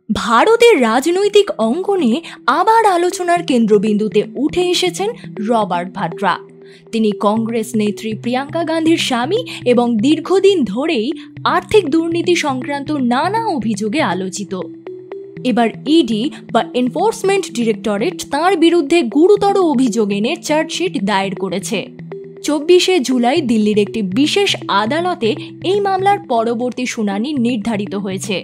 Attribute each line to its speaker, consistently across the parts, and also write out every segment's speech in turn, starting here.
Speaker 1: ভারতের রাজনৈতিক অঙ্গনে আবার আলোচনার কেন্দ্রবিন্দুতে উঠে এসেছেন রবার্ট ভাদ্রা। তিনি কংগ্রেস নেত্রী প্রিয়াঙ্কা গান্ধীর স্বামী এবং দীর্ঘদিন ধরেই আর্থিক দুর্নীতি সংক্রান্ত নানা অভিযোগে আলোচিত। এবার ইডি বা এনফোর্সমেন্ট ডিরেক্টরেট তাঁর বিরুদ্ধে গুরুতর অভিযোগ এনে চার্জশিট দায়ের করেছে। 24শে জুলাই দিল্লির একটি বিশেষ আদালতে এই মামলার পরবর্তী শুনানি নির্ধারিত হয়েছে,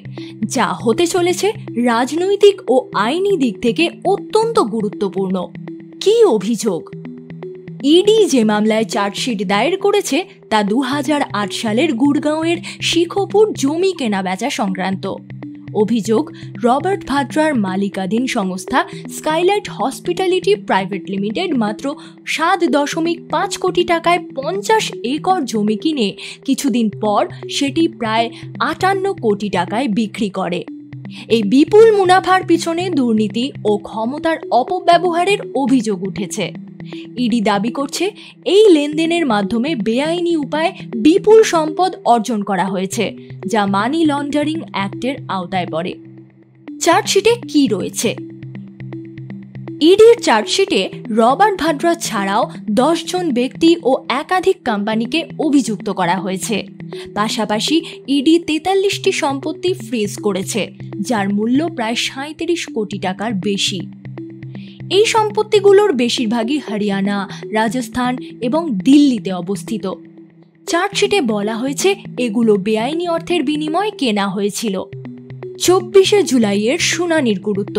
Speaker 1: যা হতে চলেছে রাজনৈতিক ও আইনি দিক থেকে অত্যন্ত গুরুত্বপূর্ণ। কী অভিযোগ? ইডি যে মামলায় চার্জশিট দায়ের করেছে তা 2008 সালের গুড়গাঁওয়ের শিখপুর জমি কেনাবেচা সংক্রান্ত। অভিযোগ, রবার্ট ভাদ্রার মালিকাধীন সংস্থা স্কাইলাইট হসপিটালিটি প্রাইভেট লিমিটেড মাত্র 7.5 কোটি টাকায় 50 একর জমি কিনে কিছুদিন পর সেটি প্রায় 58 কোটি টাকায় বিক্রি করে। এই বিপুল মুনাফার পিছনে দুর্নীতি ও ক্ষমতার অপব্যবহারের অভিযোগ উঠেছে। ইডি দাবি করছে এই লেনদেনের মাধ্যমে বেআইনি উপায়ে বিপুল সম্পদ অর্জন করা হয়েছে, যা মানি লন্ডারিং অ্যাক্টের আওতায় পড়ে। চার্জশিটে কি রয়েছে? ইডির চার্জশিটে রবার্ট ভাদ্রা ছাড়াও 10 জন ব্যক্তি ও একাধিক কোম্পানিকে অভিযুক্ত করা হয়েছে। পাশাপাশি ইডি 43টি সম্পত্তি ফ্রিজ করেছে, যার মূল্য প্রায় 37 কোটি টাকার বেশি। এই সম্পত্তিগুলোর বেশিরভাগই হরিয়ানা, রাজস্থান এবং দিল্লিতে অবস্থিত। চার্জশিটে বলা হয়েছে এগুলো বেআইনি অর্থের বিনিময়ে কেনা হয়েছিল। 24শে জুলাইয়ের শুনানির গুরুত্ব।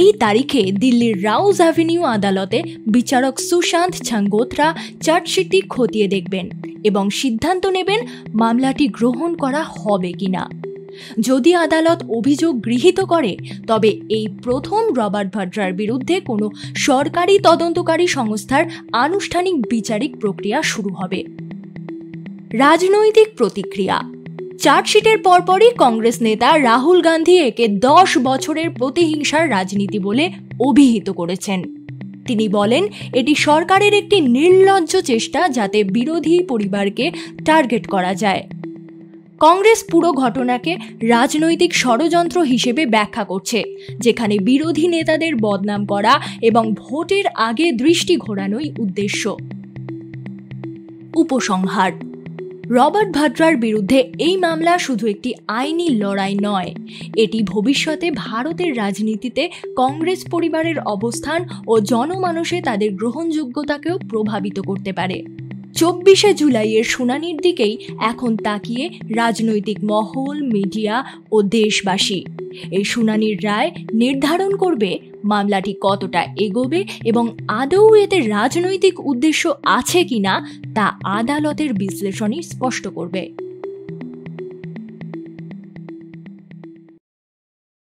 Speaker 1: এই তারিখে দিল্লির রাউজ অ্যাভিনিউ আদালতে বিচারক সুশান্ত ছাঙ্গোত্রা চার্জশিটটি খতিয়ে দেখবেন এবং সিদ্ধান্ত নেবেন মামলাটি গ্রহণ করা হবে কিনা। যদি আদালত অভিযোগ গৃহীত করে, তবে এই প্রথম রবার্ট ভাদ্রার বিরুদ্ধে কোনো সরকারি তদন্তকারী সংস্থার আনুষ্ঠানিক বিচারিক প্রক্রিয়া শুরু হবে। রাজনৈতিক প্রতিক্রিয়া। চার্জশিটের পরপরই কংগ্রেস নেতা রাহুল গান্ধী একে 10 বছরের প্রতিহিংসার রাজনীতি বলে অভিহিত করেছেন। তিনি বলেন, এটি সরকারের একটি নির্লজ্জ চেষ্টা যাতে বিরোধী পরিবারকে টার্গেট করা যায়। কংগ্রেস পুরো ঘটনাকে রাজনৈতিক ষড়যন্ত্র হিসেবে ব্যাখ্যা করছে, যেখানে বিরোধী নেতাদের বদনাম করা এবং ভোটের আগে দৃষ্টি ঘোরানোই উদ্দেশ্য। উপসংহার: রবার্ট ভাদ্রার বিরুদ্ধে এই মামলা শুধু একটি আইনি লড়াই নয়, এটি ভবিষ্যতে ভারতের রাজনীতিতে কংগ্রেস পরিবারের অবস্থান ও জনমানসে তাদের গ্রহণযোগ্যতাকেও প্রভাবিত করতে পারে। 24শে জুলাইয়ের শুনানির দিকেই এখন তাকিয়ে রাজনৈতিক মহল, মিডিয়া ও দেশবাসী। এই শুনানির রায় নির্ধারণ করবে মামলাটি কতটা এগোবে এবং আদৌ এতে রাজনৈতিক উদ্দেশ্য আছে কিনা তা আদালতের বিশ্লেষণই স্পষ্ট করবে।